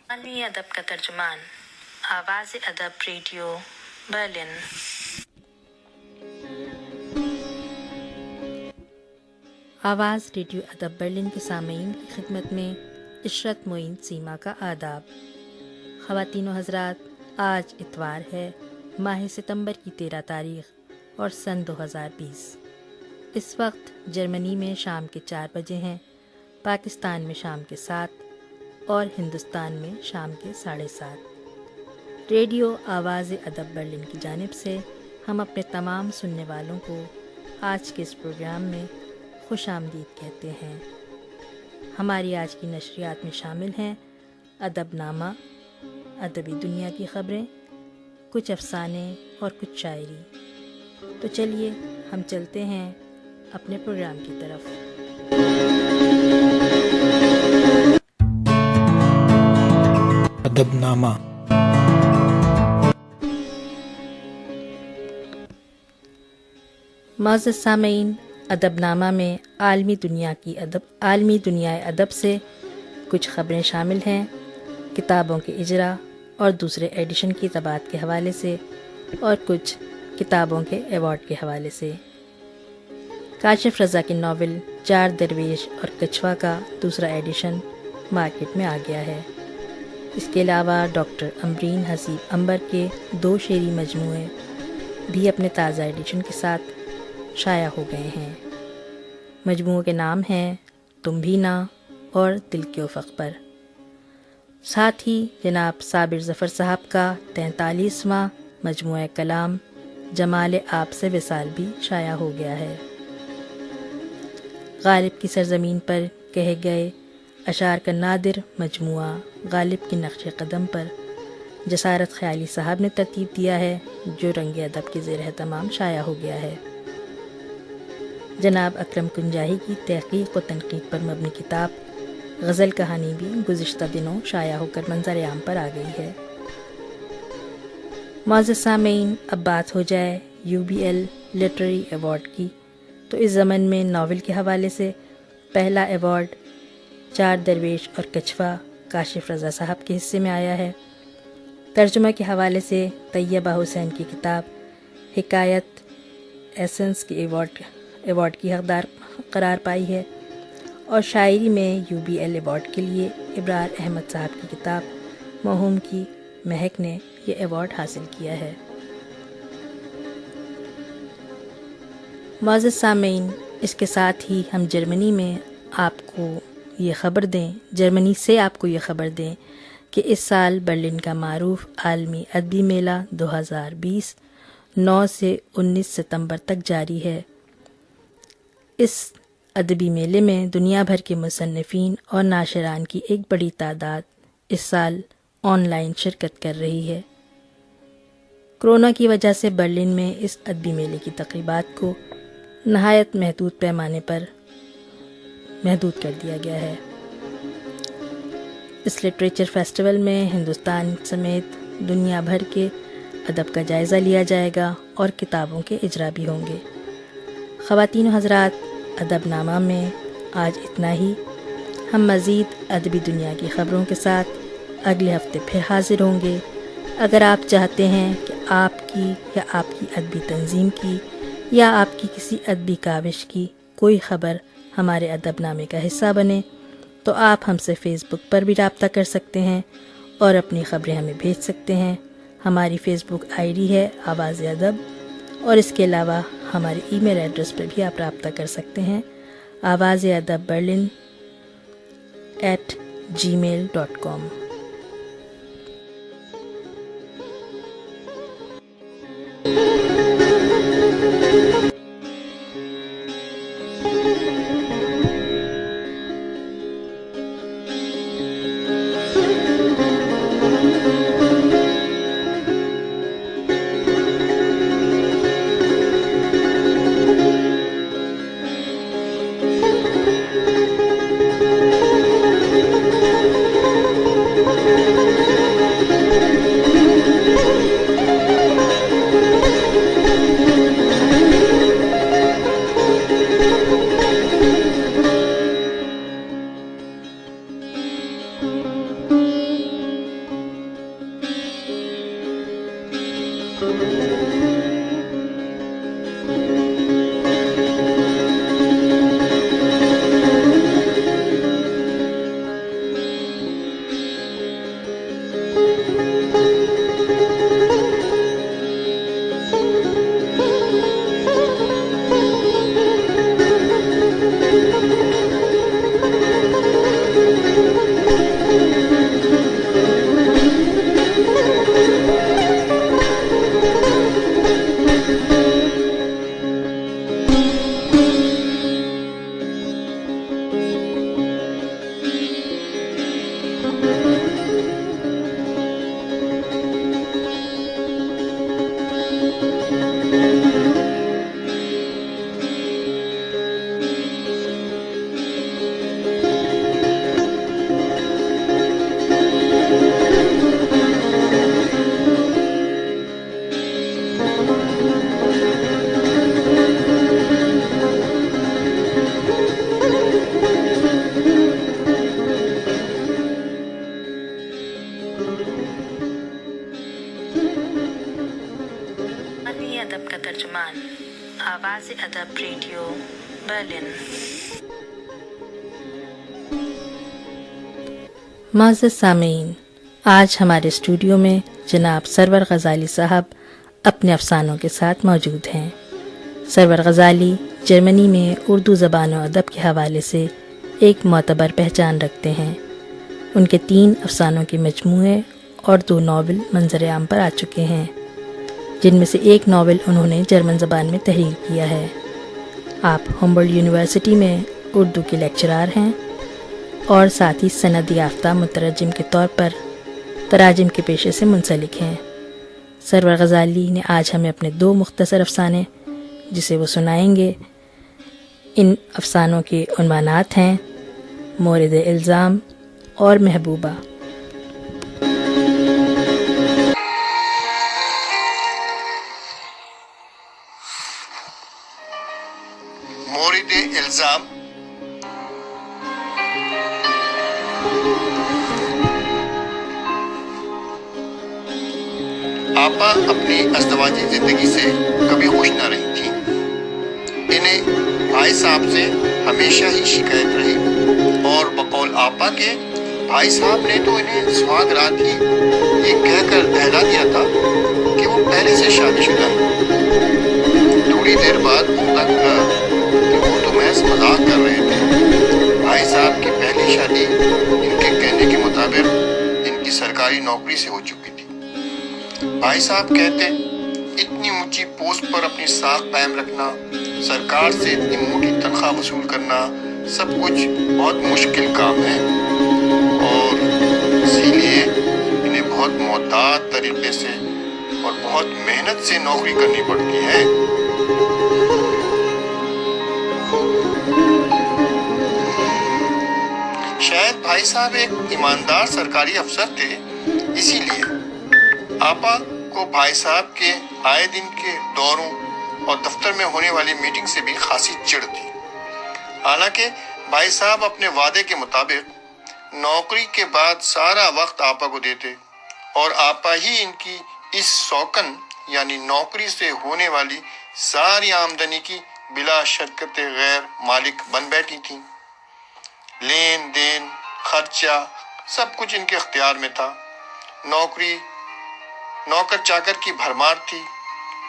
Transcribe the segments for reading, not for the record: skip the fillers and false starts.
عالمی ادب کا ترجمان، آواز ادب ریڈیو برلن۔ آواز ریڈیو ادب برلن کے سامعین کی خدمت میں عشرت معین سیما کا آداب۔ خواتین و حضرات، آج اتوار ہے، ماہ ستمبر کی 13 تاریخ اور سن 2020۔ اس وقت جرمنی میں شام کے 4 بجے ہیں، پاکستان میں شام کے 7 اور ہندوستان میں شام کے 7:30۔ ریڈیو آواز ادب برلن کی جانب سے ہم اپنے تمام سننے والوں کو آج کے اس پروگرام میں خوش آمدید کہتے ہیں۔ ہماری آج کی نشریات میں شامل ہیں ادب نامہ، ادبی دنیا کی خبریں، کچھ افسانے اور کچھ شاعری۔ تو چلیے ہم چلتے ہیں اپنے پروگرام کی طرف۔ ادب نامہ۔ معزز سامعین، ادب نامہ میں عالمی دنیا ادب سے کچھ خبریں شامل ہیں، کتابوں کے اجرا اور دوسرے ایڈیشن کی طباعت کے حوالے سے، اور کچھ کتابوں کے ایوارڈ کے حوالے سے۔ کاشف رضا کی ناول 4 درویش اور کچھوا کا دوسرا ایڈیشن مارکیٹ میں آ گیا ہے۔ اس کے علاوہ ڈاکٹر امبرین حسیب عنبر کے 2 شعری مجموعے بھی اپنے تازہ ایڈیشن کے ساتھ شائع ہو گئے ہیں۔ مجموعوں کے نام ہیں تم بھی نہ اور دل کے افق پر۔ ساتھ ہی جناب صابر ظفر صاحب کا 43واں مجموعہ کلام جمال آپ سے وصال بھی شائع ہو گیا ہے۔ غالب کی سرزمین پر کہے گئے اشعار کا نادر مجموعہ غالب کی نقش قدم پر جسارت خیالی صاحب نے ترتیب دیا ہے، جو رنگ ادب کے زیر اہتمام شائع ہو گیا ہے۔ جناب اکرم کنجاہی کی تحقیق و تنقید پر مبنی کتاب غزل کہانی بھی گزشتہ دنوں شائع ہو کر منظر عام پر آ گئی ہے۔ معزز سامعین، اب بات ہو جائے UBL لٹریری ایوارڈ کی، تو اس ضمن میں ناول کے حوالے سے پہلا ایوارڈ 4 درویش اور کچھوا کاشف رضا صاحب کے حصے میں آیا ہے۔ ترجمہ کے حوالے سے طیبہ حسین کی کتاب حکایت ایسنس کے ایوارڈ کی حقدار قرار پائی ہے، اور شاعری میں UBL ایوارڈ کے لیے ابرار احمد صاحب کی کتاب موہوم کی مہک نے یہ ایوارڈ حاصل کیا ہے۔ معزز سامعین، اس کے ساتھ ہی ہم جرمنی سے آپ کو یہ خبر دیں کہ اس سال برلن کا معروف عالمی ادبی میلہ 2020 9 سے 19 ستمبر تک جاری ہے۔ اس ادبی میلے میں دنیا بھر کے مصنفین اور ناشران کی ایک بڑی تعداد اس سال آن لائن شرکت کر رہی ہے۔ کرونا کی وجہ سے برلن میں اس ادبی میلے کی تقریبات کو نہایت محدود پیمانے پر محدود کر دیا گیا ہے۔ اس لٹریچر فیسٹیول میں ہندوستان سمیت دنیا بھر کے ادب کا جائزہ لیا جائے گا اور کتابوں کے اجرا بھی ہوں گے۔ خواتین و حضرات، ادب نامہ میں آج اتنا ہی۔ ہم مزید ادبی دنیا کی خبروں کے ساتھ اگلے ہفتے پھر حاضر ہوں گے۔ اگر آپ چاہتے ہیں کہ آپ کی یا آپ کی ادبی تنظیم کی یا آپ کی کسی ادبی کاوش کی کوئی خبر ہمارے ادب نامے کا حصہ بنے، تو آپ ہم سے فیس بک پر بھی رابطہ کر سکتے ہیں اور اپنی خبریں ہمیں بھیج سکتے ہیں۔ ہماری فیس بک ID ہے آواز ادب، اور اس کے علاوہ ہمارے ای میل ایڈریس پر بھی آپ رابطہ کر سکتے ہیں، awazadabberlin@gmail.com۔ ادب ریڈیو برلن۔ معزز سامعین، آج ہمارے اسٹوڈیو میں جناب سرور غزالی صاحب اپنے افسانوں کے ساتھ موجود ہیں۔ سرور غزالی جرمنی میں اردو زبان و ادب کے حوالے سے ایک معتبر پہچان رکھتے ہیں۔ ان کے 3 افسانوں کے مجموعے اور 2 ناول منظر عام پر آ چکے ہیں، جن میں سے ایک ناول انہوں نے جرمن زبان میں تحریر کیا ہے۔ آپ ہمبلڈ یونیورسٹی میں اردو کے لیکچرار ہیں اور ساتھ ہی سند یافتہ مترجم کے طور پر تراجم کے پیشے سے منسلک ہیں۔ سرور غزالی نے آج ہمیں اپنے 2 مختصر افسانے جسے وہ سنائیں گے۔ ان افسانوں کے عنوانات ہیں مورد الزام اور محبوبہ۔ مورد الزام۔ آپا اپنی ازدواجی زندگی سے کبھی خوش نہ رہی تھیں۔ انہیں بھائی صاحب سے ہمیشہ ہی شکایت رہی اور بقول آپا کے بھائی صاحب نے تو انہیں سہاگ رات ہی یہ کہہ کر بہلا دیا تھا کہ وہ پہلے سے شادی شدہ ہیں۔ تھوڑی دیر بعد پتہ چلا کہ وہ تو محض مذاق کر رہے تھے۔ بھائی صاحب کی پہلی شادی ان کے کہنے کے مطابق ان کی سرکاری نوکری سے ہو چکی تھی۔ بھائی صاحب کہتے اتنی اونچی پوسٹ پر اپنی ساکھ قائم رکھنا، سرکار سے اتنی موٹی تنخواہ وصول کرنا سب کچھ بہت مشکل کام ہے اور اسی لیے انہیں بہت محتاط طریقے سے اور بہت محنت سے نوکری کرنی پڑتی ہے۔ شاید بھائی صاحب ایک ایماندار سرکاری افسر تھے، اسی لیے آپا کو بھائی صاحب کے آئے دن کے دوروں اور دفتر میں ہونے والی میٹنگ سے بھی خاصی چڑ تھی۔ حالانکہ بھائی صاحب اپنے وعدے کے مطابق نوکری کے بعد سارا وقت آپا کو دیتے اور آپا ہی ان کی اس سوکن یعنی نوکری سے ہونے والی ساری آمدنی کی بلا شرکت غیر مالک بن بیٹھی تھیں۔ لین دین، خرچہ سب کچھ ان کے اختیار میں تھا۔ نوکری نوکر چاکر کی بھرمار تھی،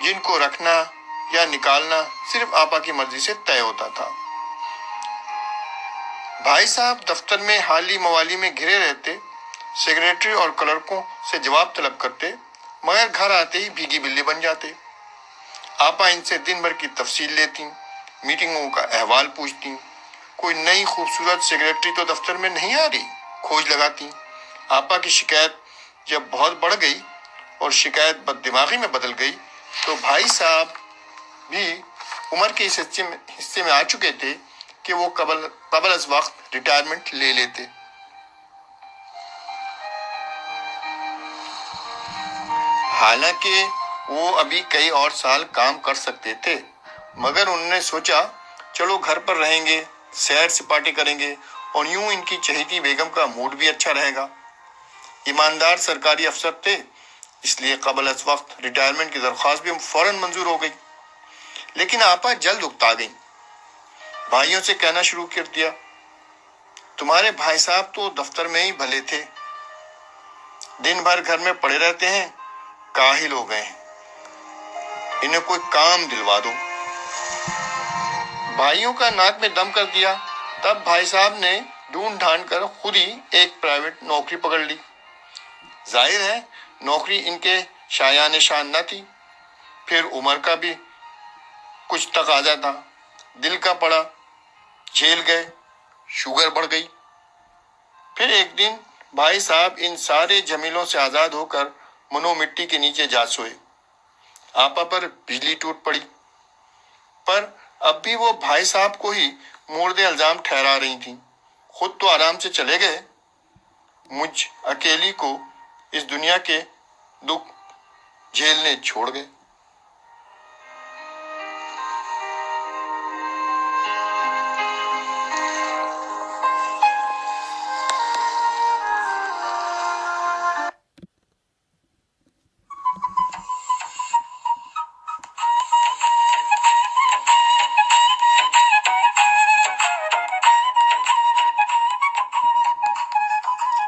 جن کو رکھنا یا نکالنا صرف آپا کی مرضی سے طے ہوتا تھا۔ بھائی صاحب دفتر میں حالی موالی میں گھرے رہتے، سیکریٹری اور کلرکوں سے جواب طلب کرتے، مگر گھر آتے ہی بھیگی بلی بن جاتے۔ آپا ان سے دن بھر کی تفصیل لیتی، میٹنگوں کا احوال پوچھتی، کوئی نئی خوبصورت سیکریٹری تو دفتر میں نہیں آ رہی، کھوج لگاتی۔ آپا کی شکایت جب بہت بڑھ گئی اور شکایت بد دماغی میں بدل گئی تو بھائی صاحب بھی عمر کے اس حصے میں آ چکے تھے کہ وہ قبل از وقت ریٹائرمنٹ لے لیتے۔ حالانکہ وہ ابھی کئی اور سال کام کر سکتے تھے، مگر انہوں نے سوچا چلو گھر پر رہیں گے، سیر سپاٹے کریں گے اور یوں ان کی چہیتی بیگم کا موڈ بھی اچھا رہے گا۔ ایماندار سرکاری افسر تھے، اس لیے قبل از وقت ریٹائرمنٹ کی درخواست بھی فوراً منظور ہو گئی۔ لیکن آپا جلد اکتا گئی، بھائیوں سے کہنا شروع کر دیا، تمہارے بھائی صاحب تو دفتر میں ہی بھلے تھے، دن بھر گھر میں پڑے رہتے ہیں، کاہل ہو گئے ہیں، انہیں کوئی کام دلوا دو۔ بھائیوں کا ناک میں دم کر دیا، تب بھائی صاحب نے ڈھونڈ ڈھانڈ کر خود ہی ایک پرائیویٹ نوکری پکڑ لی۔ ظاہر ہے نوکری ان کے شایان شان نہ تھی، پھر عمر کا بھی کچھ تقاضا تھا، دل کا پڑا، جھیل گئے، شوگر بڑھ گئی۔ پھر ایک دن بھائی صاحب ان سارے جھمیلوں سے آزاد ہو کر منو مٹی کے نیچے جا سوئے۔ آپا پر بجلی ٹوٹ پڑی، پر اب بھی وہ بھائی صاحب کو ہی مورد الزام ٹھہرا رہی تھیں۔ خود تو آرام سے چلے گئے، مجھ اکیلی کو اس دنیا کے دکھ جھیلنے چھوڑ گئے۔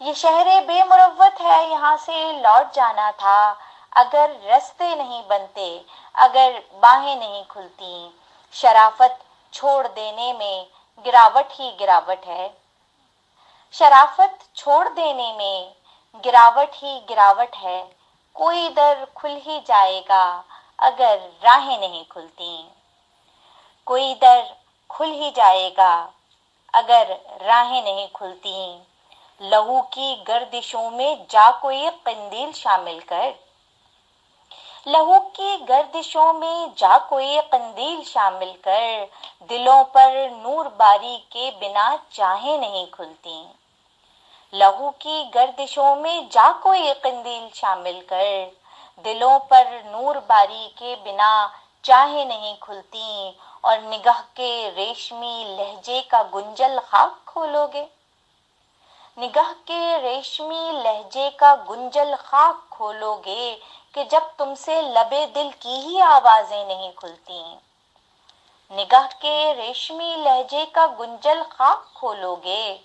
یہ شہر بے مروت ہے، یہاں سے لوٹ جانا تھا، اگر رستے نہیں بنتے، اگر باہیں نہیں کھلتی۔ شرافت چھوڑ دینے میں گراوٹ ہی گراوٹ ہے، شرافت چھوڑ دینے میں گراوٹ ہی گراوٹ ہے، کوئی در کھل ہی جائے گا اگر راہیں نہیں کھلتی، کوئی در کھل ہی جائے گا اگر راہیں نہیں کھلتی۔ لہو کی گردشوں میں جا کوئی قندیل شامل کر، لہو کی گردشوں میں جا کوئی قندیل شامل کر، دلوں پر نور باری کے بنا چاہیں نہیں کھلتی، لہو کی گردشوں میں جا کوئی قندیل شامل کر، دلوں پر نور باری کے بنا چاہیں نہیں کھلتی، اور نگاہ کے ریشمی لہجے کا گنجل خاک کھولو گے، نگاہ کے ریشمی لہجے کا گنجل خاک کھولو گے کہ جب تم سے لبے دل کی ہی آوازیں نہیں کھلتی، نگاہ کے ریشمی لہجے کا گنجل خاک کھولو گے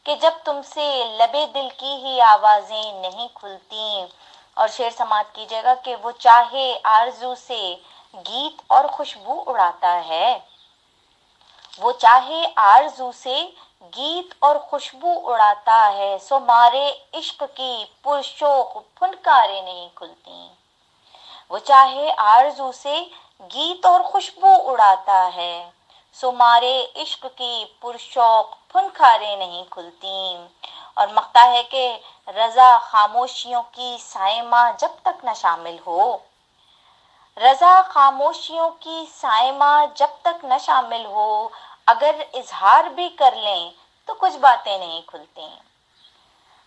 کہ جب تم سے لبے دل کی ہی آوازیں نہیں کھلتی۔ اور شعر سماعت کیجیے گا کہ وہ چاہے آرزو سے گیت اور خوشبو اڑاتا ہے، وہ چاہے آرزو سے گیت اور خوشبو اڑاتا ہے، سو مارے عشق کی پرشوق پھنکاریں نہیں کھلتی، وہ چاہے آرزو سے گیت اور خوشبو اڑاتا ہے، سو مارے عشق کی پرشوق پھنکاریں نہیں کھلتی۔ اور مقطع ہے کہ رضا خاموشیوں کی سائمہ جب تک نہ شامل ہو، رضا خاموشیوں کی سائمہ جب تک نہ شامل ہو، اگر اظہار بھی کر لیں تو کچھ باتیں نہیں کھلتی،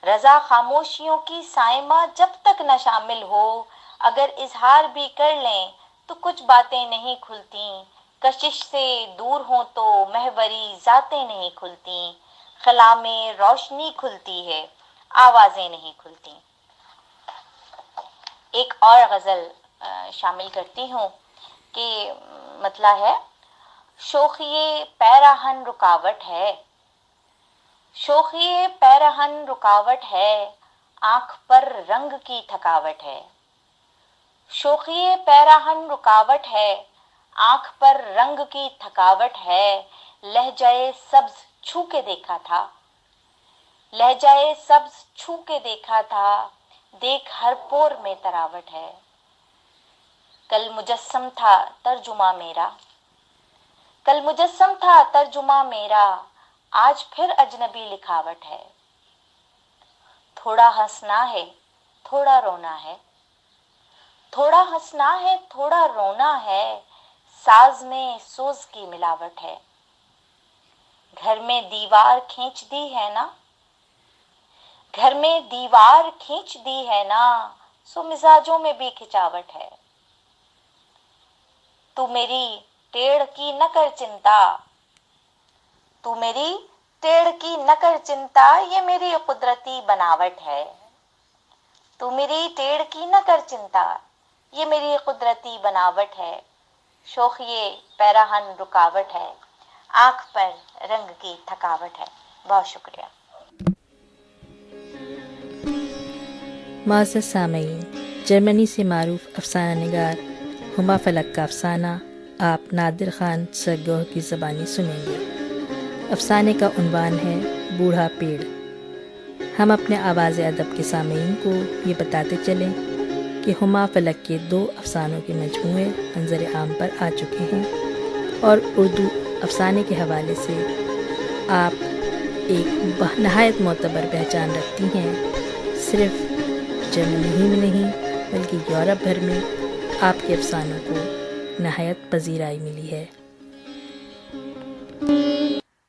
رضا خاموشیوں کی سائمہ جب تک نہ شامل ہو، اگر اظہار بھی کر لیں تو کچھ باتیں نہیں کھلتی، کشش سے دور ہوں تو محوری ذاتیں نہیں کھلتی، خلا میں روشنی کھلتی ہے، آوازیں نہیں کھلتی۔ ایک اور غزل شامل کرتی ہوں کہ مطلع ہے، شوخیِ پیراہن رکاوٹ ہے، شوخیِ پیراہن رکاوٹ ہے، آنکھ پر رنگ کی تھکاوٹ ہے، شوخیِ پیراہن رکاوٹ ہے، آنکھ پر رنگ کی تھکاوٹ ہے، لہجۂ سبز چھو کے دیکھا تھا، لہجۂ سبز چھو کے دیکھا تھا، دیکھ ہر پور میں تراوٹ ہے، کل مجسم تھا ترجمہ میرا، کل مجسم تھا ترجمہ میرا، آج پھر اجنبی لکھاوٹ ہے، تھوڑا ہنسنا ہے تھوڑا رونا ہے، تھوڑا ہنسنا ہے تھوڑا رونا ہے، ساز میں سوز کی ملاوٹ ہے، گھر میں دیوار کھینچ دی ہے نا، گھر میں دیوار کھینچ دی ہے نا، سو مزاجوں میں بھی کھچاوٹ ہے، تو میری ٹیڑھ کی نہ کر چنتا، تو میری ٹیڑھ کی نہ کر چنتا، یہ میری قدرتی بناوٹ ہے، تو میری ٹیڑھ کی نہ کر چنتا، یہ میری قدرتی بناوٹ ہے، شوخیِ پیراہن رکاوٹ ہے، آنکھ پر رنگ کی تھکاوٹ ہے۔ بہت شکریہ۔ معزز سامعین، جرمنی سے معروف افسانہ نگار ہما فلک کا افسانہ آپ نادر خان سرگوہ کی زبانی سنیں گے۔ افسانے کا عنوان ہے بوڑھا پیڑ۔ ہم اپنے آواز ادب کے سامعین کو یہ بتاتے چلیں کہ ہما فلک کے 2 افسانوں کے مجموعے منظر عام پر آ چکے ہیں، اور اردو افسانے کے حوالے سے آپ ایک نہایت معتبر پہچان رکھتی ہیں۔ صرف جرمنی ہی میں نہیں بلکہ یورپ بھر میں آپ کے افسانوں کو نہایت پذیرائی ملی ہے۔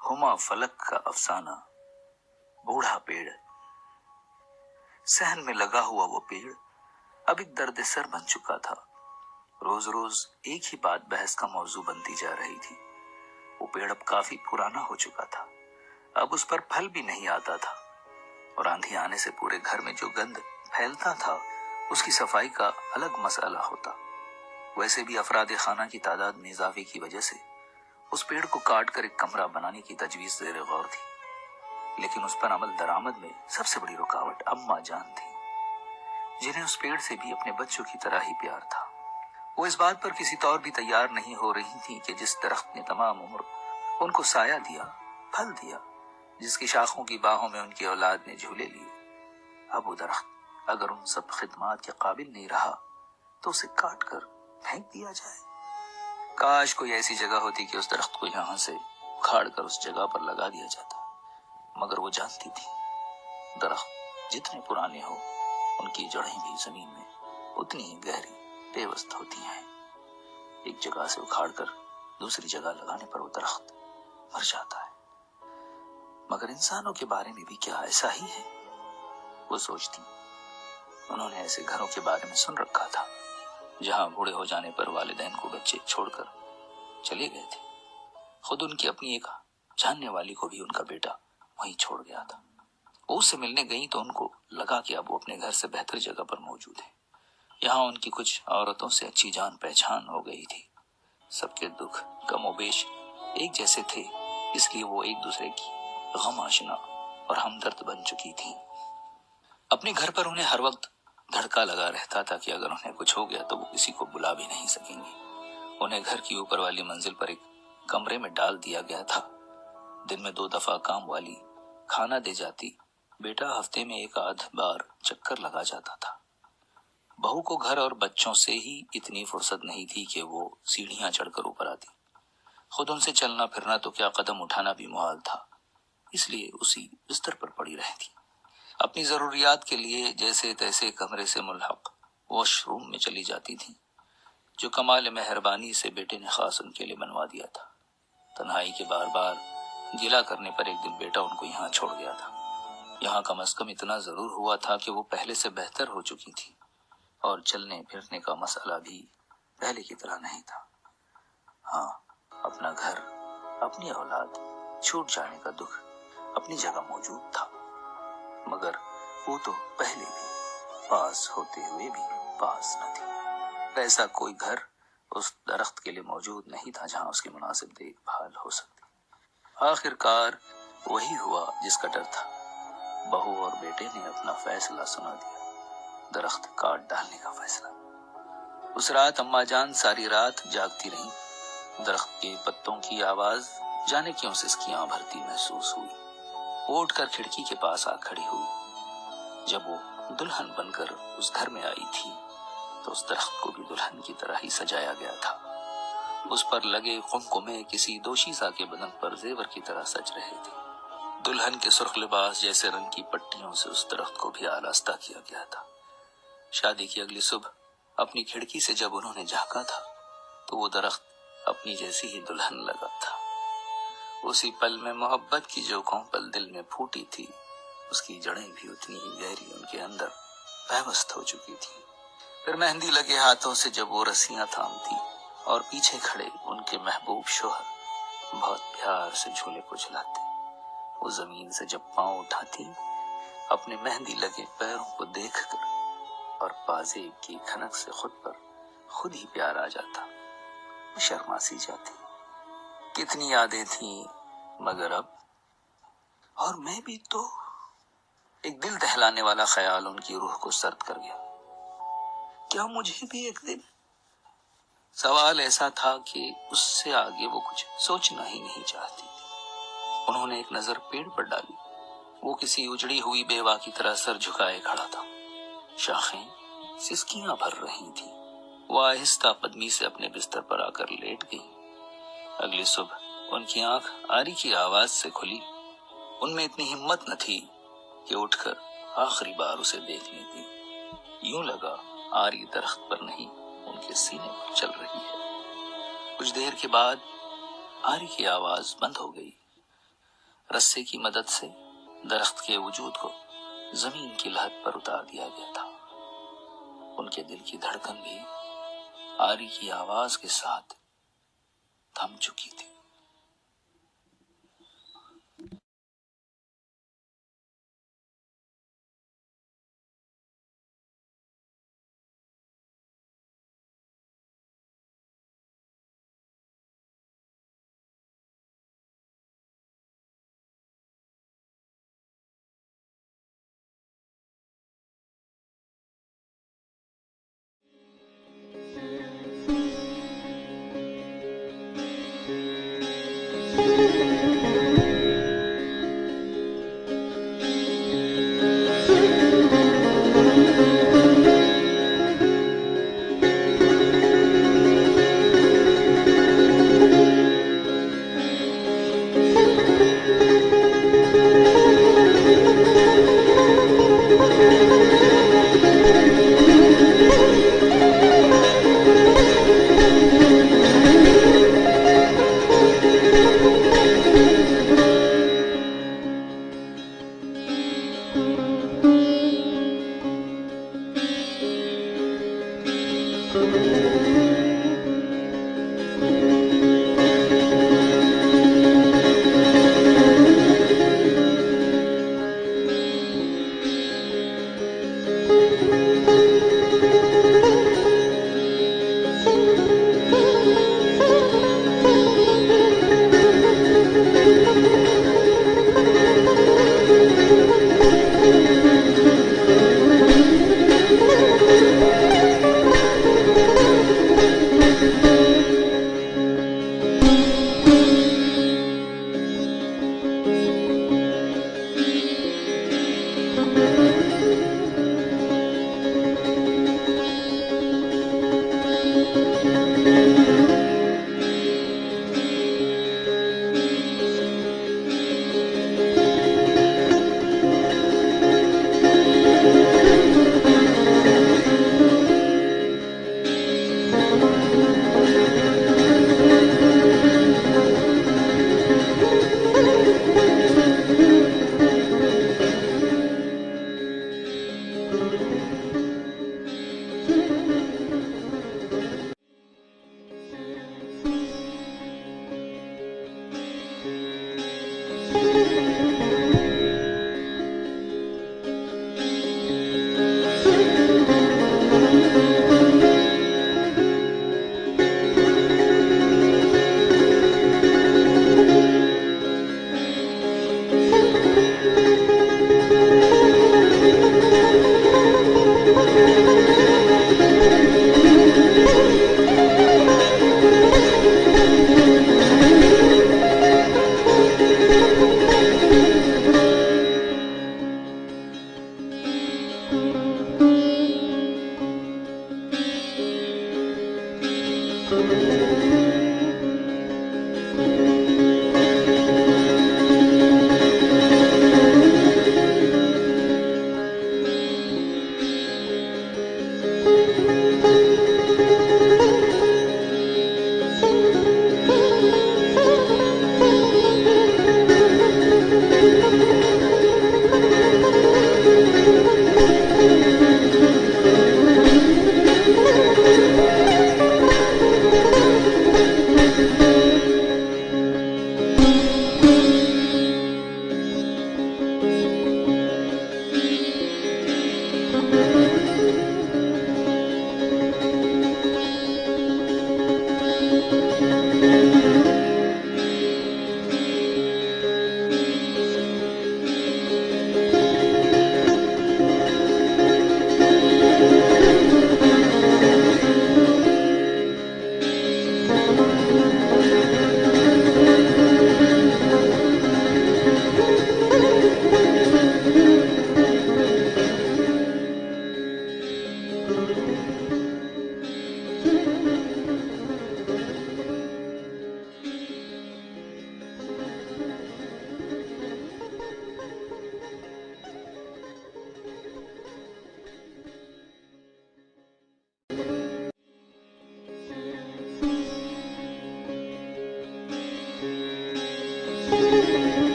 ہما فلک کا افسانہ بوڑھا پیڑ۔ صحن میں لگا ہوا وہ پیڑ اب ایک درد سر بن چکا تھا۔ روز روز ایک ہی بات بحث کا موضوع بنتی جا رہی تھی۔ وہ پیڑ اب کافی پرانا ہو چکا تھا، اب اس پر پھل بھی نہیں آتا تھا، اور آندھی آنے سے پورے گھر میں جو گند پھیلتا تھا اس کی صفائی کا الگ مسئلہ ہوتا۔ ویسے بھی افراد خانہ کی تعداد میں اضافے کی وجہ سے اس پیڑ کو کاٹ کر ایک کمرہ بنانے کی تجویز زیر غور تھی۔ لیکن اس پر عمل درآمد میں سب سے بڑی رکاوٹ اماں جان تھی، جنہیں اس پیڑ سے بھی اپنے بچوں کی طرح ہی پیار تھا۔ وہ اس بات پر کسی طور بھی تیار نہیں ہو رہی تھی کہ جس درخت نے تمام عمر ان کو سایہ دیا، پھل دیا، جس کی شاخوں کی باہوں میں ان کی اولاد نے جھولے لیے، اب وہ درخت اگر ان سب خدمات کے قابل نہیں رہا تو اسے کاٹ کر پھینک دیا جائے۔ کاش کوئی ایسی جگہ ہوتی کہ اس درخت کو یہاں سے اکھاڑ کر اس جگہ پر لگا دیا جاتا، مگر وہ جانتی تھی درخت جتنے پرانے ہو ان کی جڑیں بھی زمین میں اتنی ہی گہری پیوست ہوتی ہیں۔ ایک جگہ سے اکھاڑ کر دوسری جگہ لگانے پر وہ درخت مر جاتا ہے، مگر انسانوں کے بارے میں بھی کیا ایسا ہی ہے؟ وہ سوچتی۔ انہوں نے ایسے گھروں کے بارے میں سن رکھا تھا جہاں بوڑھے ہو جانے پر والدین کو بچے چھوڑ کر چلے گئے تھے، خود ان کی اپنی ایک جاننے والی کو بھی ان کا بیٹا وہیں چھوڑ گیا تھا۔ وہ اس سے ملنے گئی تو ان کو لگا کہ اب وہ اپنے گھر سے بہتر جگہ پر موجود ہیں۔ یہاں ان کی کچھ عورتوں سے اچھی جان پہچان ہو گئی تھی، سب کے دکھ کم و بیش ایک جیسے تھے، اس لیے وہ ایک دوسرے کی غم آشنا اور ہمدرد بن چکی تھی۔ اپنے گھر پر انہیں ہر وقت دھڑکا لگا رہتا تھا کہ اگر انہیں کچھ ہو گیا تو وہ کسی کو بلا بھی نہیں سکیں گے۔ انہیں گھر کی اوپر والی منزل پر ایک کمرے میں ڈال دیا گیا تھا۔ دن میں 2 دفعہ کام والی کھانا دے جاتی، بیٹا ہفتے میں 1 آدھ بار چکر لگا جاتا تھا۔ بہو کو گھر اور بچوں سے ہی اتنی فرصت نہیں تھی کہ وہ سیڑھیاں چڑھ کر اوپر آتی، خود ان سے چلنا پھرنا تو کیا قدم اٹھانا بھی محال تھا، اس لیے اسی بستر پر پڑی رہتی۔ اپنی ضروریات کے لیے جیسے تیسے کمرے سے ملحق واش روم میں چلی جاتی تھی، جو کمال مہربانی سے بیٹے نے خاص ان کے لیے بنوا دیا تھا۔ تنہائی کے بار بار گلہ کرنے پر ایک دن بیٹا ان کو یہاں چھوڑ گیا تھا۔ یہاں کم از کم اتنا ضرور ہوا تھا کہ وہ پہلے سے بہتر ہو چکی تھی، اور چلنے پھرنے کا مسئلہ بھی پہلے کی طرح نہیں تھا۔ ہاں، اپنا گھر، اپنی اولاد چھوٹ جانے کا دکھ اپنی جگہ موجود تھا، مگر وہ تو پہلے بھی پاس ہوتے ہوئے بھی پاس نہ تھی۔ ایسا کوئی گھر اس درخت کے لیے موجود نہیں تھا جہاں اس کی مناسب دیکھ بھال ہو سکتی۔ آخر کار وہی ہوا جس کا ڈر تھا۔ بہو اور بیٹے نے اپنا فیصلہ سنا دیا، درخت کاٹ ڈالنے کا فیصلہ۔ اس رات اماں جان ساری رات جاگتی رہیں۔ درخت کے پتوں کی آواز جانے کیوں سسکیاں بھرتی محسوس ہوئی۔ وہ اٹھ کر کھڑکی کے پاس آ کھڑی ہوئی۔ جب وہ دلہن بن کر اس گھر میں آئی تھی تو اس درخت کو بھی دلہن کی طرح ہی سجایا گیا تھا۔ اس پر لگے قمقمے کسی دوشیزہ کے بدن پر زیور کی طرح سج رہے تھے۔ دلہن کے سرخ لباس جیسے رنگ کی پٹیوں سے اس درخت کو بھی آراستہ کیا گیا تھا۔ شادی کی اگلی صبح اپنی کھڑکی سے جب انہوں نے جھانکا تھا تو وہ درخت اپنی جیسی ہی دلہن لگا تھا۔ اسی پل میں محبت کی جو کونپل دل میں پھوٹی تھی، اس کی جڑیں بھی اتنی ہی گہری ان کے اندر پیوست ہو چکی تھی۔ پھر مہندی لگے ہاتھوں سے جب وہ رسیاں تھامتی اور پیچھے کھڑے ان کے محبوب شوہر بہت پیار سے جھولے کو جھلاتے، وہ زمین سے جب پاؤں اٹھاتی اپنے مہندی لگے پیروں کو دیکھ کر، اور پازیب کی کھنک سے خود پر خود ہی پیار آ جاتا، وہ شرما سی جاتی۔ کتنی یادیں تھیں مگر اب، اور میں بھی تو۔ ایک دل دہلانے والا خیال ان کی روح کو سرد کر گیا۔ کیا مجھے بھی ایک دن؟ سوال ایسا تھا کہ اس سے آگے وہ کچھ سوچنا ہی نہیں چاہتی تھی۔ انہوں نے ایک نظر پیڑ پر ڈالی، وہ کسی اجڑی ہوئی بیوہ کی طرح سر جھکائے کھڑا تھا، شاخیں سسکیاں بھر رہی تھیں۔ وہ آہستہ قدمی سے اپنے بستر پر آ کر لیٹ گئی۔ اگلی صبح ان کی آنکھ آری کی آواز سے کھلی۔ ان میں اتنی ہمت نہ تھی کہ اٹھ کر آخری بار اسے دیکھ لیتی۔ یوں لگا آری درخت پر نہیں ان کے سینے پر چل رہی ہے۔ کچھ دیر کے بعد آری کی آواز بند ہو گئی۔ رسے کی مدد سے درخت کے وجود کو زمین کی لحد پر اتار دیا گیا تھا۔ ان کے دل کی دھڑکن بھی آری کی آواز کے ساتھ تھم چکی تھی۔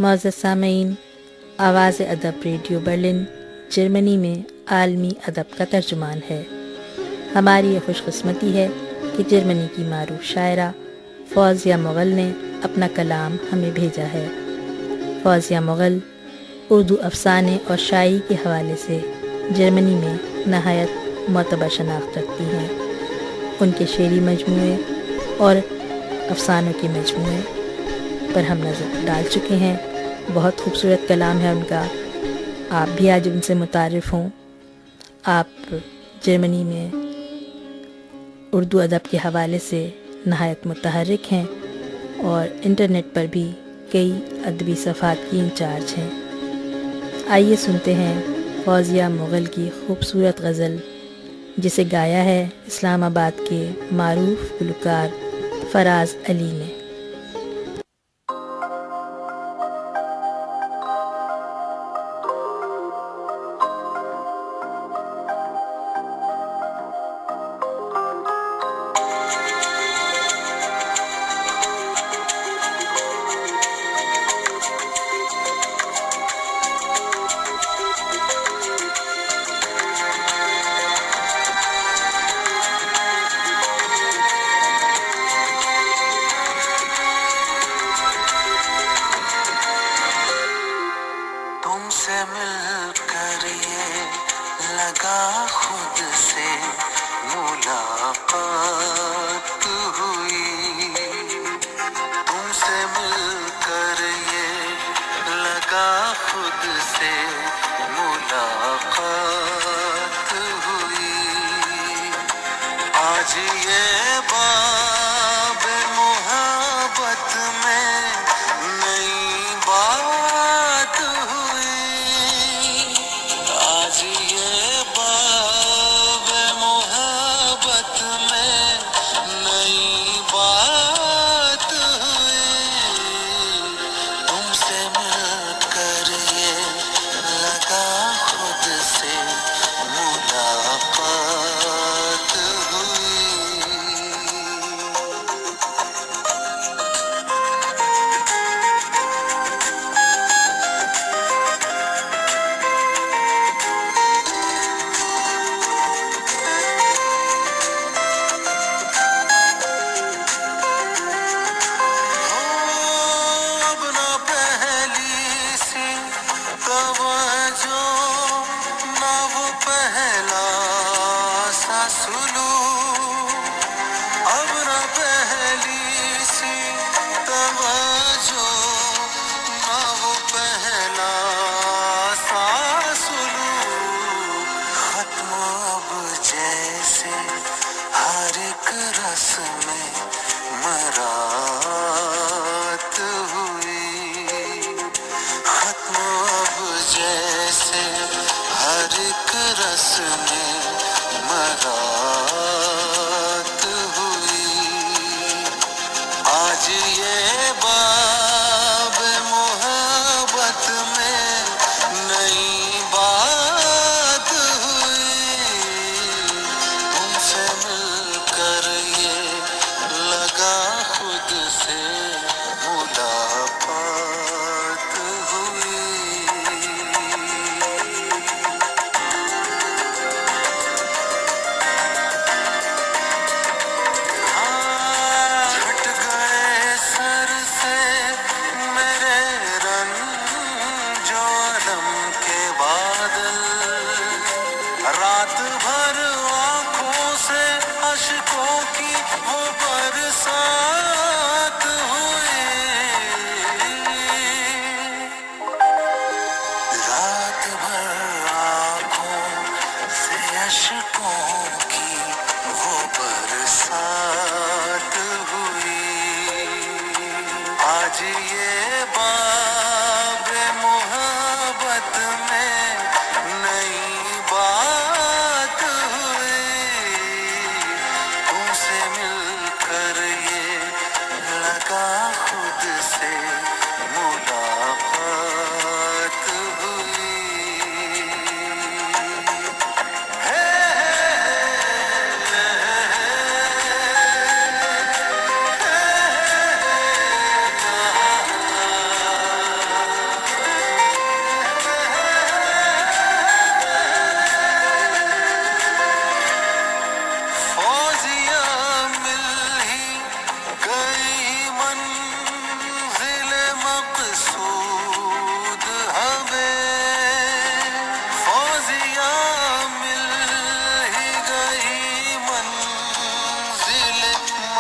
معزز سامعین، آواز ادب ریڈیو برلن جرمنی میں عالمی ادب کا ترجمان ہے۔ ہماری یہ خوش قسمتی ہے کہ جرمنی کی معروف شاعرہ فوزیہ مغل نے اپنا کلام ہمیں بھیجا ہے۔ فوزیہ مغل اردو افسانے اور شاعری کے حوالے سے جرمنی میں نہایت معتبر شناخت رکھتی ہیں۔ ان کے شعری مجموعے اور افسانوں کے مجموعے پر ہم نظر ڈال چکے ہیں۔ بہت خوبصورت کلام ہے ان کا، آپ بھی آج ان سے متعارف ہوں۔ آپ جرمنی میں اردو ادب کے حوالے سے نہایت متحرک ہیں اور انٹرنیٹ پر بھی کئی ادبی صفحات کی انچارج ہیں۔ آئیے سنتے ہیں فوزیہ مغل کی خوبصورت غزل، جسے گایا ہے اسلام آباد کے معروف گلوکار فراز علی نے۔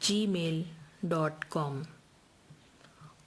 @gmail.com।